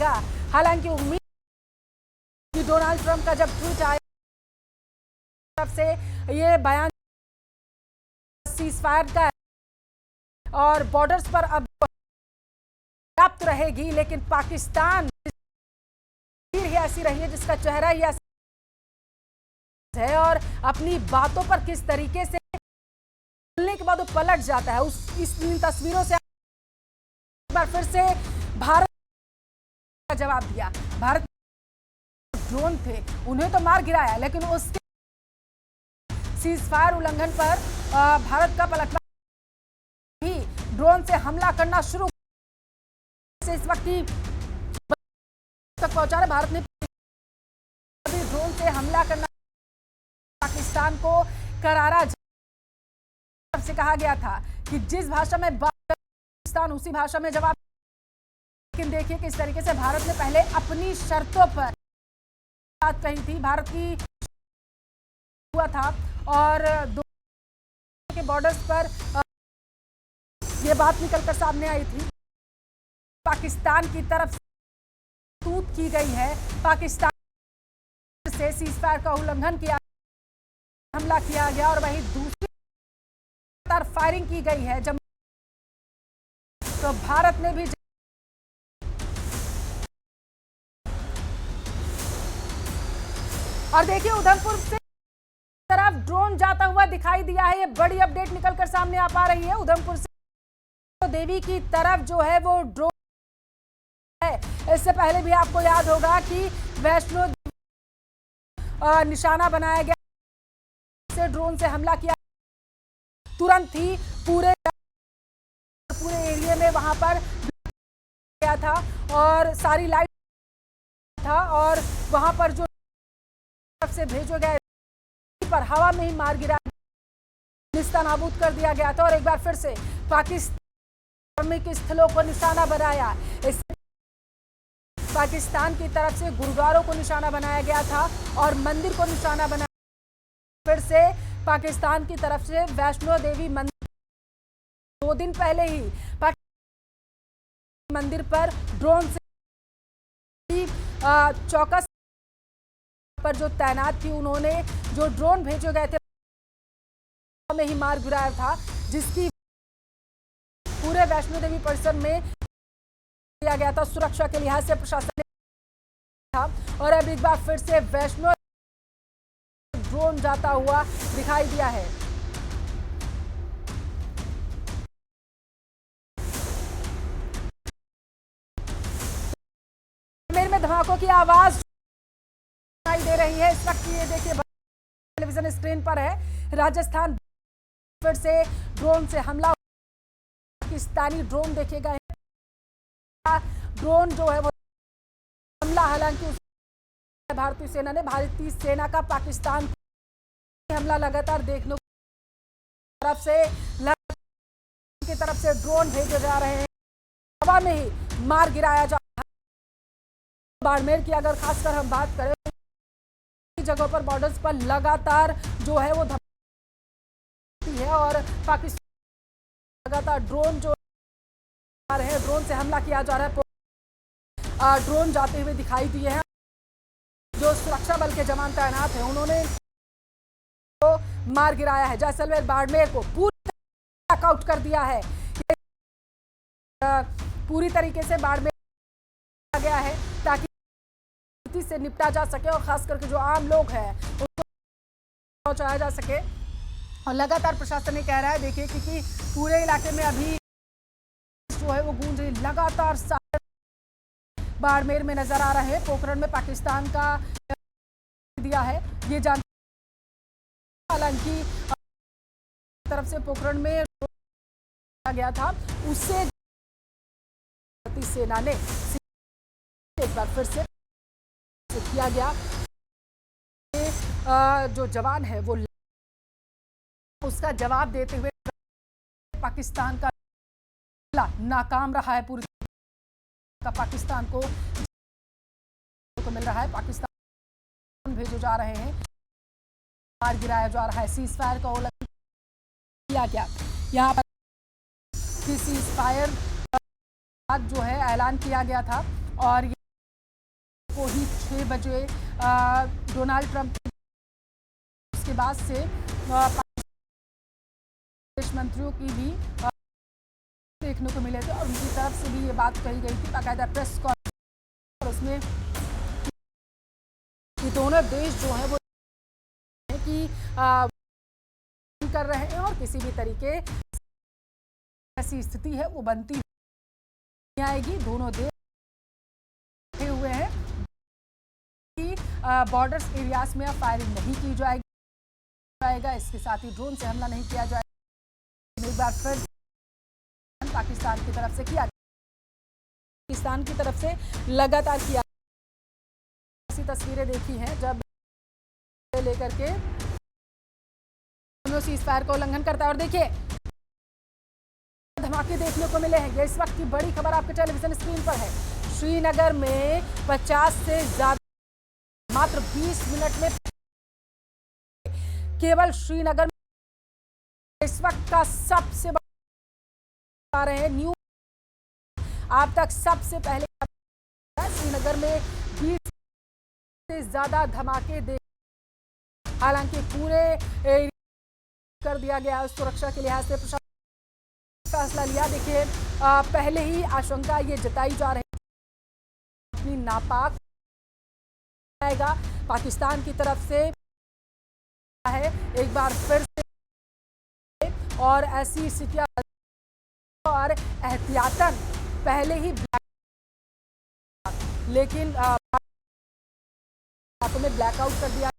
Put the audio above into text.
आएगा। हालांकि उम्मीद कि डोनाल्ड ट्रंप का जब ट्वीट आया तरफ से ये बयान सीज़फायर का और बॉर्डर्स पर अब पर्याप्त रहेगी, लेकिन पाकिस्तान ही ऐसी रही है जिसका चेहरा ही ऐसा है और अपनी बातों पर किस तरीके से बोलने के बाद वो पलट जाता है। इन तस्वीरों से एक बार फिर से भारत का जवाब दिया। भारत ड्रोन थे, उन्हें तो मार गिराया, लेकिन उसके सीज़फायर उल्लंघन पर भारत का पलटवार भी ड्रोन से हमला करना शुरू से इस वक्त तक पहुंचा रहे। भारत ने ड्रोन से हमला करना पाकिस्तान को करारा जवाब से कहा गया था कि जिस भाषा में पाकिस्तान उसी भाषा में जवाब। लेकिन देखिए किस तरीके से भारत ने पहले अपनी शर्तों पर बात कही थी। भारत की हुआ था और दोनों के बॉर्डर्स पर यह बात निकलकर सामने आई थी। पाकिस्तान की तरफ से तूत की गई है, पाकिस्तान से सीज़फायर का उल्लंघन किया, हमला किया गया और वहीं दूसरी तरफ फायरिंग की गई है। जब तो भारत ने भी और देखिए उधमपुर से तरफ ड्रोन जाता हुआ दिखाई दिया है। ये बड़ी अपडेट निकलकर सामने आ पा रही है। उधमपुर से देवी की तरफ जो है वो ड्रोन है। इससे पहले भी आपको याद होगा कि वैष्णो निशाना बनाया गया, से ड्रोन से हमला किया, तुरंत ही पूरे एरिया में वहां पर गया था और सारी लाइट था और वहां पर जो से भेजे गए पर हवा में ही मार गिरा, निस्तानाबूद कर दिया गया था और एक बार फिर से पाकिस्तान के स्थलों को निशाना बनाया। इससे पाकिस्तान की तरफ से गुरुद्वारों को निशाना बनाया गया था और मंदिर को निशाना बनाया। फिर से पाकिस्तान की तरफ से वैष्णो देवी मंदिर 2 दिन पहले ही मंदिर पर ड्रोन से चौकस पर जो तैनात थी, उन्होंने जो ड्रोन भेजे गए थे में ही मार गिराया था, जिसकी पूरे वैष्णो देवी परिसर में किया गया था। सुरक्षा के लिहाज से प्रशासन ने था और अब एक बार फिर से वैष्णो ड्रोन जाता हुआ दिखाई दिया है। में धमाकों की आवाज सुनाई दे रही है। इस वक्त ये देखिए टेलीविजन स्क्रीन पर है, राजस्थान फिर से ड्रोन से हमला, पाकिस्तानी ड्रोन देखे गए। ड्रोन जो है वो हमला, हालांकि भारतीय सेना ने, भारतीय सेना का पाकिस्तान हमला लगातार देखने की तरफ से ड्रोन भेजे जा रहे हैं, हवा में ही मार गिराया जा रहा है। बाड़मेर की अगर खासकर हम बात करें, जगहों पर बॉर्डर्स पर लगातार जो है वो धमकी है और पाकिस्तान लगातार ड्रोन जो आ रहे हैं, ड्रोन से हमला किया जा रहा है। ड्रोन जाते हुए दिखाई दिए हैं। जो सुरक्षा बल के जवान तैनात हैं, उन्होंने तो मार गिराया है। जैसलमेर बाड़मेर को पूरी तरह आउट कर दिया है। पूरी तरीके से बाड़मेर गया है ताकि से निपटा जा सके और खास करके जो आम लोग हैं उनको पहुंचाया जा सके। और लगातार प्रशासन ने कह रहा है, देखिए क्योंकि पूरे इलाके में अभी जो है वो गूंज रही, लगातार बाड़मेर में नजर आ रहे हैं। पोखरण में पाकिस्तान का दिया है ये जान, हालांकि तरफ से पोखरण में गया था, उससे सेना ने एक बार फिर से किया गया। जो जवान है वो उसका जवाब देते हुए पाकिस्तान का नाकाम रहा है। पूरी का पाकिस्तान को मिल रहा है, पाकिस्तान भेजे जा रहे हैं, मार गिराया जा रहा है। सीज़फायर का उल्लंघन किया गया। यहाँ पर सीज़फायर जो है ऐलान किया गया था और को ही 6 बजे डोनाल्ड ट्रंप उसके बाद से विदेश मंत्रियों की भी देखने को मिले थे और उनकी तरफ से भी ये बात कही गई थी बाकायदा प्रेस कॉन्फ्रेंस। उसमें ये दोनों देश जो है वो कि कर रहे हैं और किसी भी तरीके ऐसी स्थिति है वो बनती नहीं आएगी। दोनों देश हुए हैं कि बॉर्डर्स एरियाज में अब फायरिंग नहीं की जाएगा। इसके साथ ही ड्रोन से हमला नहीं किया जाएगा। एक बार फिर पाकिस्तान की तरफ से किया, पाकिस्तान की तरफ से लगातार किया। ऐसी तस्वीरें देखी हैं जब लेकर के सीज फायर का उल्लंघन करता है और देखिए धमाके देखने को मिले हैं। ये इस वक्त की बड़ी खबर आपके टेलीविजन स्क्रीन पर है। श्रीनगर में 50 से ज्यादा मात्र 20 मिनट में केवल श्रीनगर में इस वक्त का सबसे बड़ा रहे हैं न्यूज आप तक सबसे पहले श्रीनगर में 20 से ज्यादा धमाके देख, हालांकि पूरे कर दिया गया सुरक्षा के लिहाज से प्रशासन फैसला लिया। देखिए पहले ही आशंका ये जताई जा रही अपनी नापाक आएगा पाकिस्तान की तरफ से है एक बार फिर से और ऐसी स्थितियां और एहतियातन पहले ही लेकिन में ब्लैकआउट कर दिया।